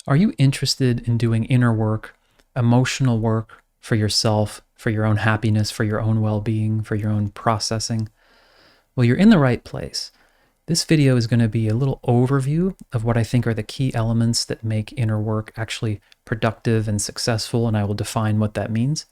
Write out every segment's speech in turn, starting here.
Are you interested in doing inner work, emotional work for yourself, for your own happiness, for your own well-being, for your own processing? Well, you're in the right place. This video is going to be a little overview of what I think are the key elements that make inner work actually productive and successful, and I will define what that means.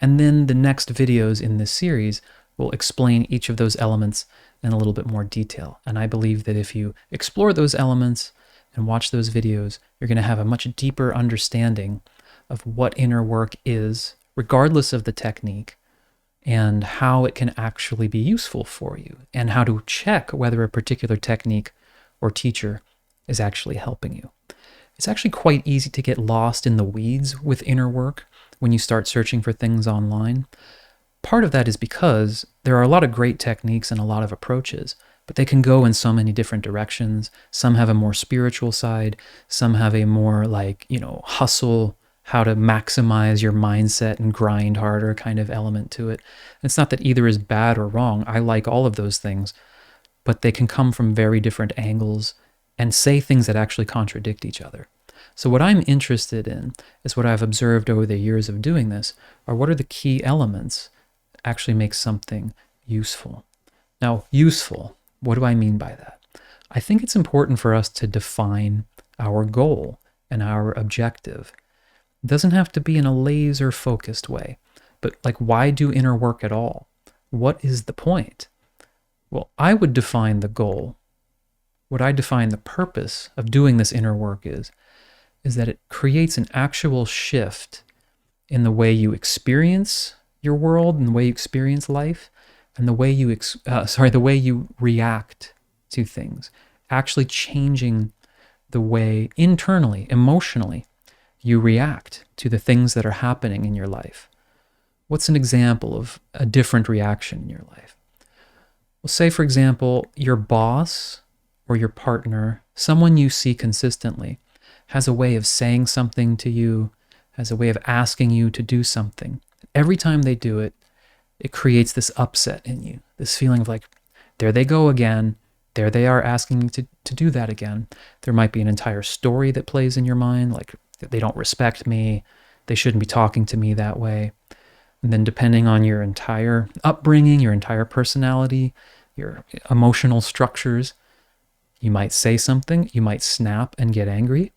And then the next videos in this series will explain each of those elements in a little bit more detail. And I believe that if you explore those elements and watch those videos, you're going to have a much deeper understanding of what inner work is, regardless of the technique, and how it can actually be useful for you, and how to check whether a particular technique or teacher is actually helping you. It's actually quite easy to get lost in the weeds with inner work when you start searching for things online. Part of that is because there are a lot of great techniques and a lot of approaches, but they can go in so many different directions. Some have a more spiritual side, some have a more hustle, how to maximize your mindset and grind harder kind of element to it. And it's not that either is bad or wrong. I like all of those things, but they can come from very different angles and say things that actually contradict each other. So what I'm interested in is what I've observed over the years of doing this are what are the key elements that actually make something useful. Now, useful, what do I mean by that? I think it's important for us to define our goal and our objective. It doesn't have to be in a laser-focused way, but why do inner work at all? What is the point? Well, I would define the goal. What I define the purpose of doing this inner work is that it creates an actual shift in the way you experience your world and the way you experience life, and the way you react to things, actually changing the way internally, emotionally, you react to the things that are happening in your life. What's an example of a different reaction in your life? Well, say, for example, your boss or your partner, someone you see consistently, has a way of saying something to you, has a way of asking you to do something. Every time they do it, it creates this upset in you, this feeling of there they go again, there they are asking you to do that again. There might be an entire story that plays in your mind, they don't respect me, they shouldn't be talking to me that way. And then depending on your entire upbringing, your entire personality, your emotional structures, you might say something, you might snap and get angry.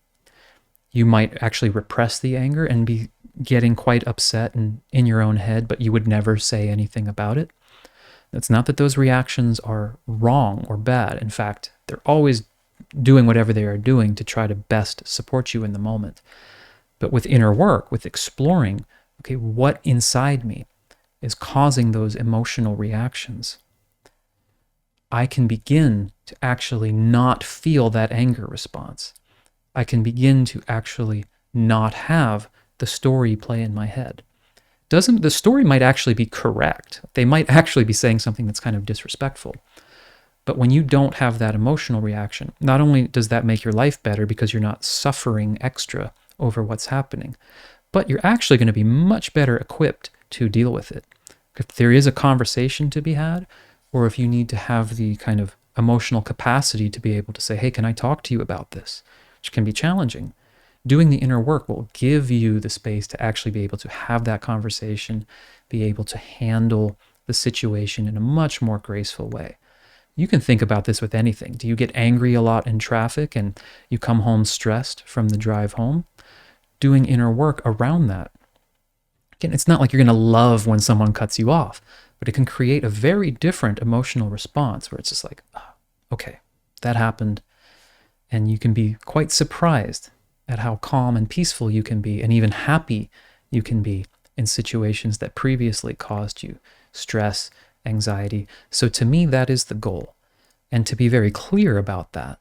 You might actually repress the anger and be getting quite upset and in your own head, but you would never say anything about it. It's not that those reactions are wrong or bad. In fact, they're always doing whatever they are doing to try to best support you in the moment. But with inner work, with exploring, okay, what inside me is causing those emotional reactions, I can begin to actually not feel that anger response. I can begin to actually not have the story play in my head. The story might actually be correct. They might actually be saying something that's kind of disrespectful. But when you don't have that emotional reaction, not only does that make your life better because you're not suffering extra over what's happening, but you're actually going to be much better equipped to deal with it. If there is a conversation to be had, or if you need to have the kind of emotional capacity to be able to say, hey, can I talk to you about this? Which can be challenging. Doing the inner work will give you the space to actually be able to have that conversation, be able to handle the situation in a much more graceful way. You can think about this with anything. Do you get angry a lot in traffic and you come home stressed from the drive home? Doing inner work around that. Again, it's not like you're going to love when someone cuts you off, but it can create a very different emotional response where it's just oh, okay, that happened. And you can be quite surprised at how calm and peaceful you can be, and even happy you can be in situations that previously caused you stress, anxiety. So to me, that is the goal. And to be very clear about that,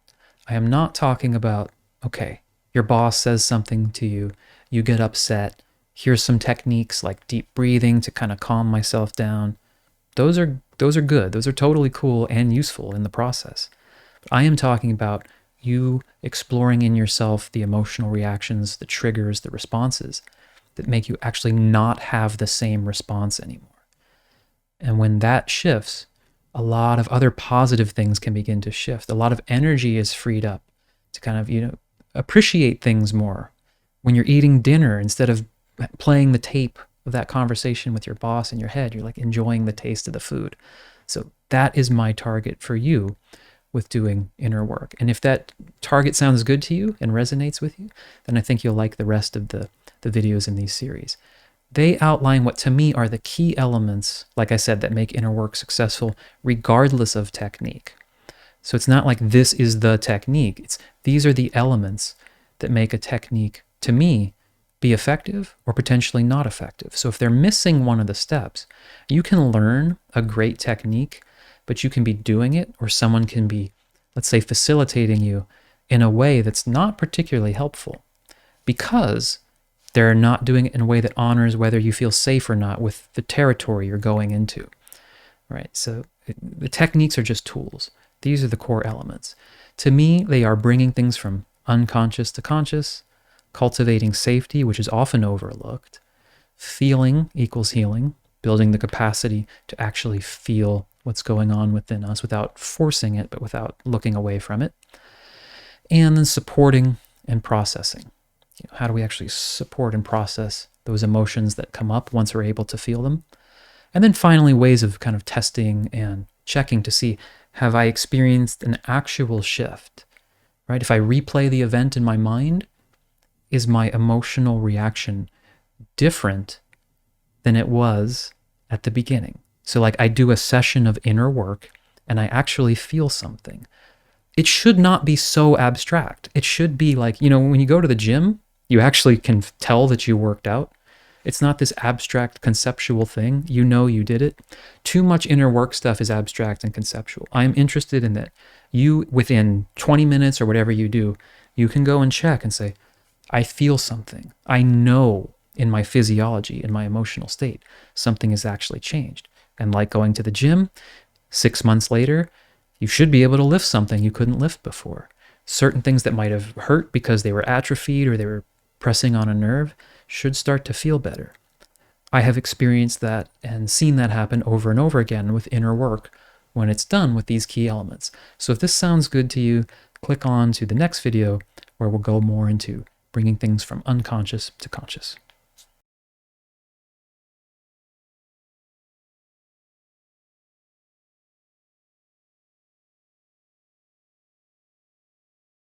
I am not talking about, okay, your boss says something to you, you get upset, here's some techniques like deep breathing to kind of calm myself down. Those are good. Those are totally cool and useful in the process. But I am talking about you exploring in yourself the emotional reactions, the triggers, the responses that make you actually not have the same response anymore. And when that shifts, a lot of other positive things can begin to shift. A lot of energy is freed up to kind of, appreciate things more. When you're eating dinner, instead of playing the tape of that conversation with your boss in your head, you're like enjoying the taste of the food. So that is my target for you with doing inner work. And if that target sounds good to you and resonates with you, then I think you'll like the rest of the videos in these series. They outline what to me are the key elements, like I said, that make inner work successful regardless of technique. So it's not like this is the technique. It's these are the elements that make a technique, to me, be effective or potentially not effective. So if they're missing one of the steps, you can learn a great technique, but you can be doing it, or someone can be, let's say, facilitating you in a way that's not particularly helpful because they're not doing it in a way that honors whether you feel safe or not with the territory you're going into, right? So the techniques are just tools. These are the core elements. To me, they are bringing things from unconscious to conscious, cultivating safety, which is often overlooked. Feeling equals healing, building the capacity to actually feel what's going on within us without forcing it, but without looking away from it. And then supporting and processing. How do we actually support and process those emotions that come up once we're able to feel them? And then finally, ways of kind of testing and checking to see, have I experienced an actual shift, right? If I replay the event in my mind, is my emotional reaction different than it was at the beginning? So like I do a session of inner work and I actually feel something. It should not be so abstract. It should be like, when you go to the gym, you actually can tell that you worked out. It's not this abstract conceptual thing. You did it. Too much inner work stuff is abstract and conceptual. I'm interested in that you, within 20 minutes or whatever you do, you can go and check and say, I feel something. I know in my physiology, in my emotional state, something has actually changed. And like going to the gym, 6 months later, you should be able to lift something you couldn't lift before. Certain things that might have hurt because they were atrophied or they were pressing on a nerve should start to feel better. I have experienced that and seen that happen over and over again with inner work when it's done with these key elements. So if this sounds good to you, click on to the next video where we'll go more into bringing things from unconscious to conscious.